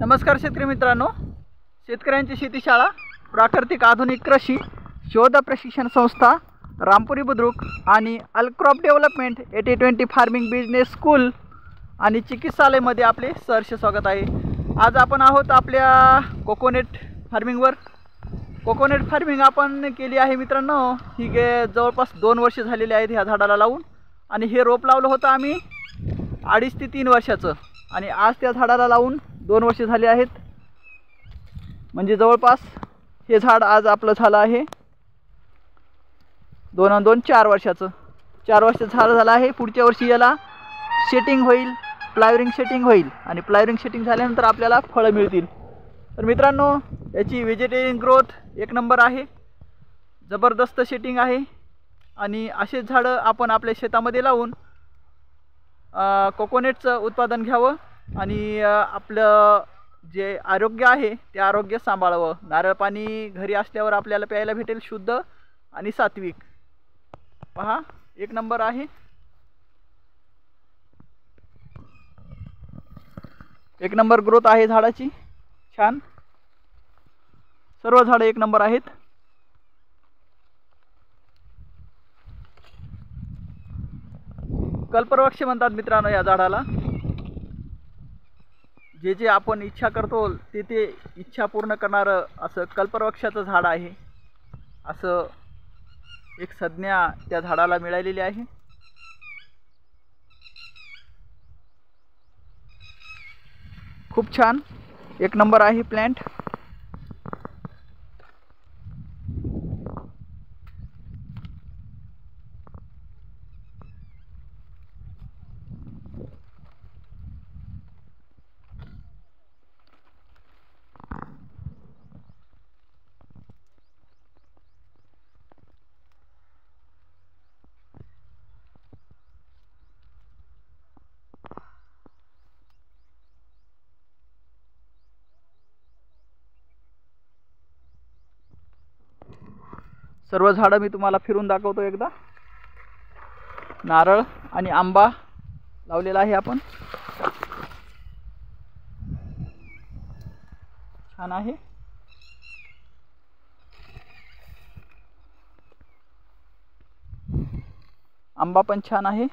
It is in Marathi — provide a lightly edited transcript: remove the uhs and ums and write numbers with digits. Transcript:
नमस्कार शेतकरी मित्रांनो, शेतकऱ्यांची शेतीशाळा प्राकृतिक आधुनिक कृषी शोध प्रशिक्षण संस्था रामपुरी बुद्रुक आणि अलक्रॉप डेव्हलपमेंट 80-20 फार्मिंग बिझनेस स्कूल आणि चिकित्सालयमध्ये आपले सहर्ष स्वागत आहे। आज आपण आहोत आपल्या कोकोनट फार्मिंगवर। कोकोनट फार्मिंग आपण केली आहे मित्रांनो। ही जवळपास 2 वर्ष झालेली आहेत ह्या झाडाला लावून, आणि हे रोप लावलं होतं आम्ही 2.5 ते 3 वर्षाचं, आणि आज त्या झाडाला लावून 2 वर्ष झाले आहेत। म्हणजे जवळपास हे झाड आज आपलं झालं आहे 2 आणि 2 4 वर्षाचं। 4 वर्ष झालं आहे। पुढच्या वर्षी याला सेटिंग होईल, फ्लावरिंग सेटिंग होईल, आणि फ्लावरिंग सेटिंग झाल्यानंतर आपल्याला फळं मिळतील। तर मित्रांनो, याची व्हेजिटेरियन ग्रोथ 1 नंबर आहे, जबरदस्त सेटिंग आहे, आणि असे झाडं आपण आपल्या शेतामध्ये लावून कोकोनटचं उत्पादन घ्यावं आणि आपलं जे आरोग्य आहे ते आरोग्य सांभाळावं। नारळ पाणी घरी असल्यावर आपल्याला प्यायला भेटेल, शुद्ध आणि सात्विक। पहा, 1 नंबर आहे। 1 नंबर ग्रोथ आहे झाडाची, छान। सर्व झाडं 1 नंबर आहेत। कल्पवृक्ष म्हणतात मित्रांनो या झाडाला। जे जे आपण इच्छा करतो ते ते इच्छा पूर्ण करणारं असं कल्पवृक्षाचं झाड आहे, असं एक संज्ञा त्या झाडाला मिळालेली आहे। खूप छान, 1 नंबर आहे प्लांट। सर्व झाडं मी तुम्हाला फिरून दाखवतो एकदा। नारळ आणि आंबा लावलेला आहे आपण, छान आहे। आंबा पण छान आहे।